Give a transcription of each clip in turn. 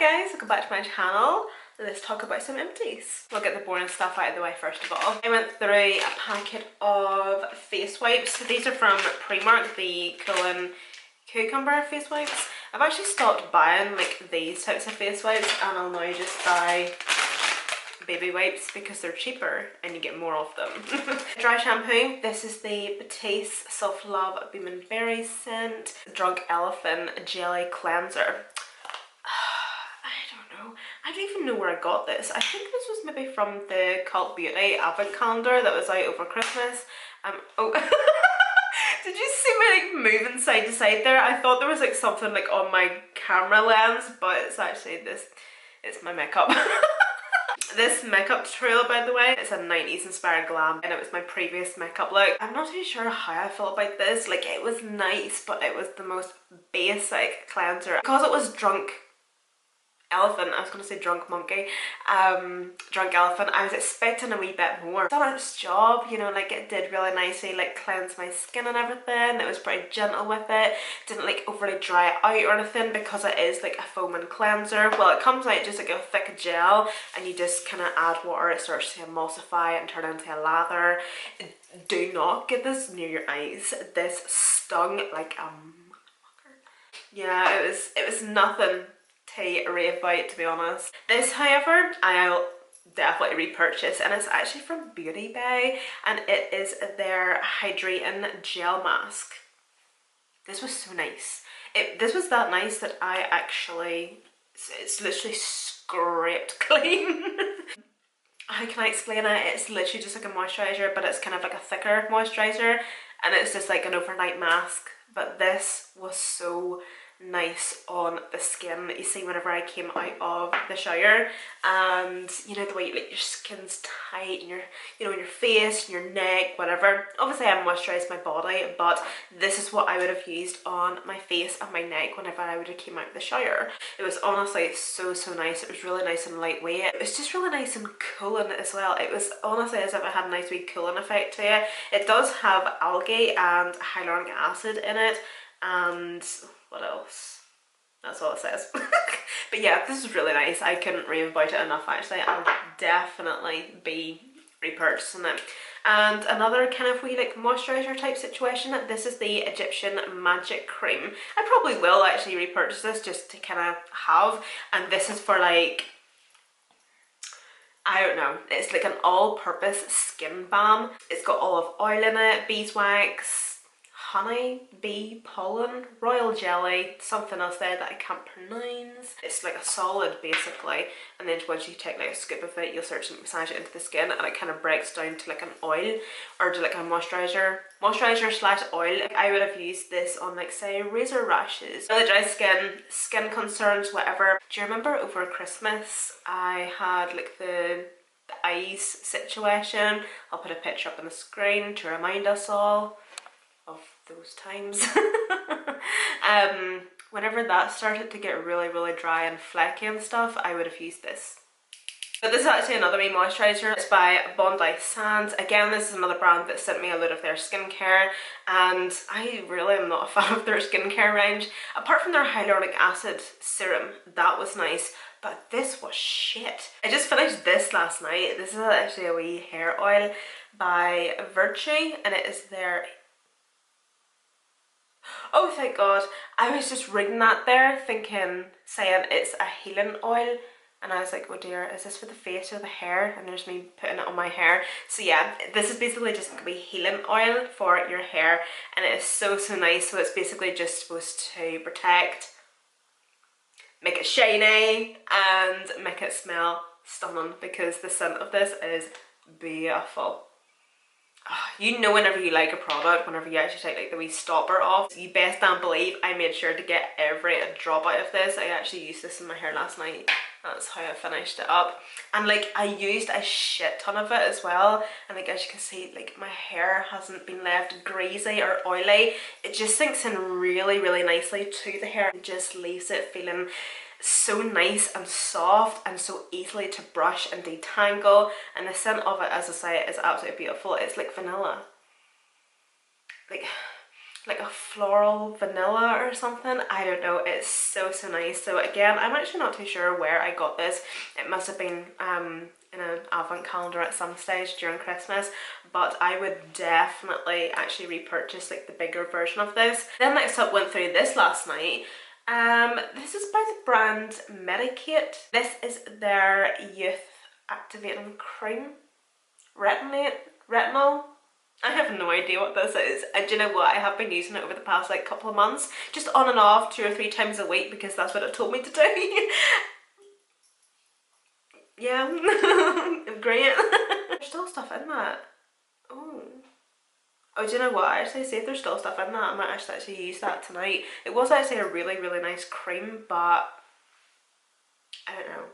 guys, welcome back to my channel. Let's talk about some empties. We'll get the boring stuff out of the way first of all. I went through a packet of face wipes. These are from Primark, the Cooling Cucumber face wipes. I've actually stopped buying like these types of face wipes and I'll now just buy baby wipes because they're cheaper and you get more of them. Dry shampoo. This is the Batiste Self Love Beaming Berry Scent Drunk Elephant Jelly Cleanser. I don't even know where I got this. I think this was maybe from the Cult Beauty advent calendar that was out over Christmas. Oh, did you see me like moving side to side there? I thought there was like something like on my camera lens, but it's actually this. It's my makeup. This makeup tutorial, by the way, it's a 90s inspired glam and it was my previous makeup look. I'm not too sure how I felt about this. Like, it was nice, but it was the most basic cleanser. Because it was Drunk Elephant, I was going to say Drunk Monkey, Drunk Elephant, I was expecting a wee bit more. It's done its job, you know, like it did really nicely, like cleanse my skin and everything. It was pretty gentle with it, didn't like overly dry it out or anything because it is like a foaming cleanser. Well, it comes out just like a thick gel and you just kind of add water, it starts to emulsify and turn into a lather. Do not get this near your eyes. This stung like a motherfucker. Yeah, it was nothing to rave about, to be honest. This, however, I'll definitely repurchase, and it's actually from Beauty Bay and it is their hydrating gel mask. This was so nice. This was that nice that I actually, it's literally scraped clean. How can I explain it? It's literally just like a moisturizer, but it's kind of like a thicker moisturizer and it's just like an overnight mask. But this was so nice on the skin. You see, whenever I came out of the shower, and you know the way like your skin's tight and your, you know, your face and your neck, whatever. Obviously I moisturised my body, but this is what I would have used on my face and my neck whenever I would have came out of the shower. It was honestly so nice. It was really nice and lightweight. It was just really nice and cooling as well. It was honestly as if it had a nice wee cooling effect to it. It does have algae and hyaluronic acid in it, and what else? That's all it says. But yeah, this is really nice. I couldn't rave about it enough actually. I'll definitely be repurchasing it. And another kind of wee like moisturiser type situation, this is the Egyptian Magic Cream. I probably will actually repurchase this just to kind of have, and this is for like, I don't know, it's like an all-purpose skin balm. It's got olive oil in it, beeswax, honey, bee pollen, royal jelly, something else there that I can't pronounce. It's like a solid basically, and then once you take like a scoop of it, you'll start to massage it into the skin and it kind of breaks down to like an oil or to like a moisturizer slash oil. I would have used this on like say razor rashes, really dry skin concerns, whatever. Do you remember over Christmas I had like the eyes situation? I'll put a picture up on the screen to remind us all of those times. Whenever that started to get really dry and flecky and stuff, I would have used this. But this is actually another wee moisturiser. It's by Bondi Sands. Again, this is another brand that sent me a load of their skincare, and I really am not a fan of their skincare range. Apart from their hyaluronic acid serum, that was nice, but this was shit. I just finished this last night. This is actually a wee hair oil by Virtue, and it is their, oh thank god, I was just reading that there thinking, saying it's a healing oil, and I was like, oh dear, is this for the face or the hair? And there's me putting it on my hair. So yeah, this is basically just going to be healing oil for your hair, and it is so nice. So it's basically just supposed to protect, make it shiny, and make it smell stunning, because the scent of this is beautiful. You know, whenever you like a product, whenever you actually take like the wee stopper off, you best don't believe I made sure to get every drop out of this. I actually used this in my hair last night. That's how I finished it up. And like I used a shit ton of it as well, and like as you can see, like my hair hasn't been left greasy or oily. It just sinks in really nicely to the hair and just leaves it feeling so nice and soft and so easily to brush and detangle. And the scent of it, as I say, is absolutely beautiful. It's like vanilla. Like, like a floral vanilla or something. I don't know, it's so nice. So again, I'm actually not too sure where I got this. It must have been in an advent calendar at some stage during Christmas, but I would definitely actually repurchase like the bigger version of this. Then next up, went through this last night. This is by the brand Medicate. This is their youth activating cream, retinol. I have no idea what this is, and do you know what, I have been using it over the past like couple of months, just on and off 2 or 3 times a week, because that's what it told me to do. Yeah. Great. There's still stuff in that. Oh, do you know what, actually, see if there's still stuff in that, I might actually use that tonight. It was actually a really nice cream, but I don't know,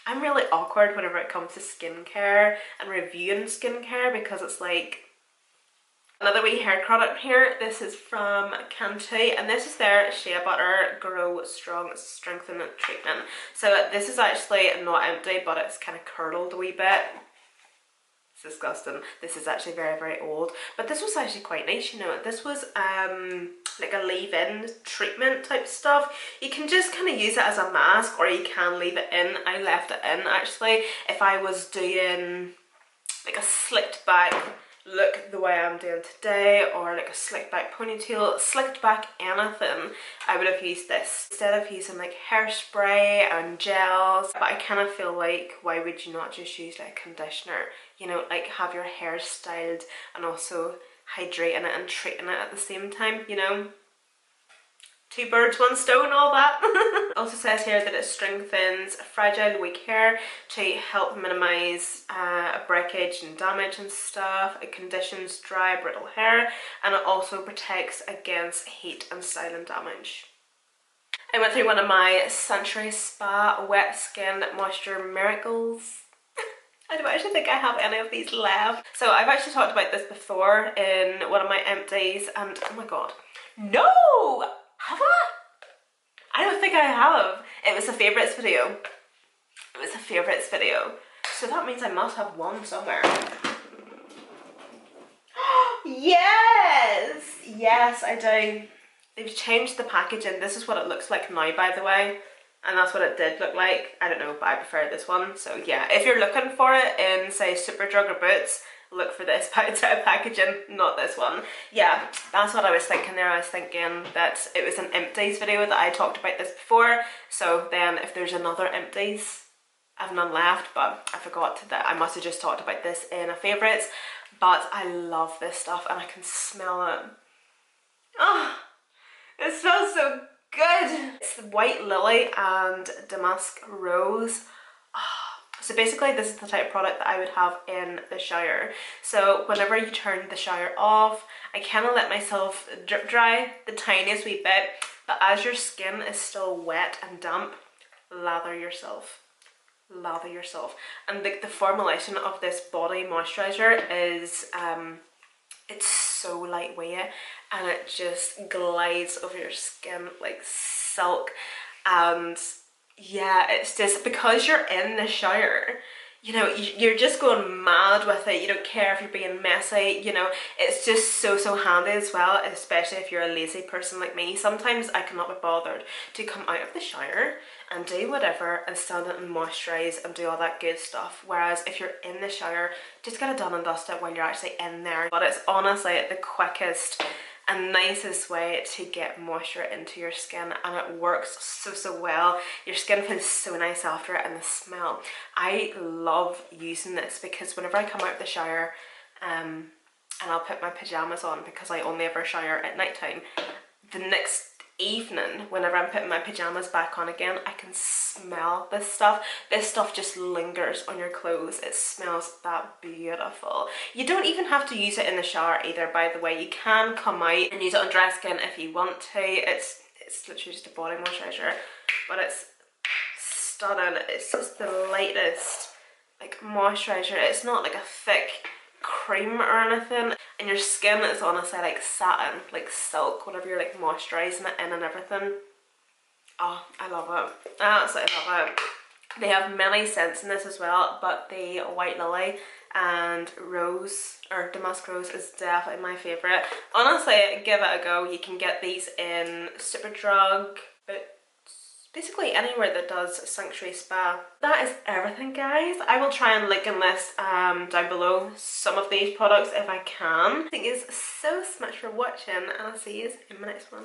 I'm really awkward whenever it comes to skincare and reviewing skincare, because it's like, another wee hair product here. This is from Cantu, and this is their Shea Butter Grow Strong Strengthen Treatment. So this is actually not empty, but it's kind of curdled a wee bit. It's disgusting. This is actually very old, but this was actually quite nice, you know. This was like a leave-in treatment type stuff. You can just kind of use it as a mask, or you can leave it in. I left it in actually. If I was doing like a slicked back look the way I'm doing today, or like a slicked back ponytail, slicked back anything, I would have used this instead of using like hairspray and gels. But I kind of feel like, why would you not just use like a conditioner, you know, like have your hair styled and also hydrating it and treating it at the same time, you know. 2 birds, 1 stone, all that. It also says here that it strengthens fragile, weak hair to help minimise breakage and damage and stuff. It conditions dry, brittle hair, and it also protects against heat and styling damage. I went through one of my Century Spa Wet Skin Moisture Miracles. I don't actually think I have any of these left. So I've actually talked about this before in one of my empties, and oh my god, no! Have I? I don't think I have. It was a favourites video. It was a favourites video. So that means I must have one somewhere. Yes! Yes, I do. They've changed the packaging. This is what it looks like now, by the way. And that's what it did look like. I don't know, but I prefer this one. So yeah, if you're looking for it in, say, Superdrug or Boots, look for this packaging, not this one. Yeah, that's what I was thinking there. I was thinking that it was an Empties video that I talked about this before. So then if there's another Empties, I've none left, but I forgot that I must have just talked about this in a favourites. But I love this stuff, and I can smell it. Oh, it smells so good. It's White Lily and Damask Rose. Oh, so basically this is the type of product that I would have in the shower. So whenever you turn the shower off, I kind of let myself drip dry the tiniest wee bit, but as your skin is still wet and damp, lather yourself. Lather yourself. And the formulation of this body moisturizer is it's so lightweight, and it just glides over your skin like silk. And yeah, it's just because you're in the shower, you know, you're just going mad with it. You don't care if you're being messy, you know. It's just so handy as well, especially if you're a lazy person like me. Sometimes I cannot be bothered to come out of the shower and do whatever and stand it and moisturise and do all that good stuff. Whereas if you're in the shower, just get it done and dust it while you're actually in there. But it's honestly the quickest and nicest way to get moisture into your skin, and it works so well. Your skin feels so nice after it, and the smell. I love using this because whenever I come out of the shower and I'll put my pyjamas on, because I only ever shower at night time, the next evening whenever I'm putting my pyjamas back on again, I can smell this stuff. This stuff just lingers on your clothes. It smells that beautiful. You don't even have to use it in the shower either, by the way. You can come out and use it on dry skin if you want to. It's literally just a body moisturizer, but it's stunning. It's just the lightest like moisturizer. It's not like a thick cream or anything, and your skin is honestly like satin, like silk, whenever you're like moisturising it in and everything. Oh, I love it. I absolutely love it. They have many scents in this as well, but the White Lily and Rose, or Damask Rose, is definitely my favourite. Honestly, give it a go. You can get these in Superdrug, but basically anywhere that does Sanctuary Spa. That is everything, guys. I will try and link and list down below some of these products if I can. Thank you so much for watching, and I'll see you in my next one.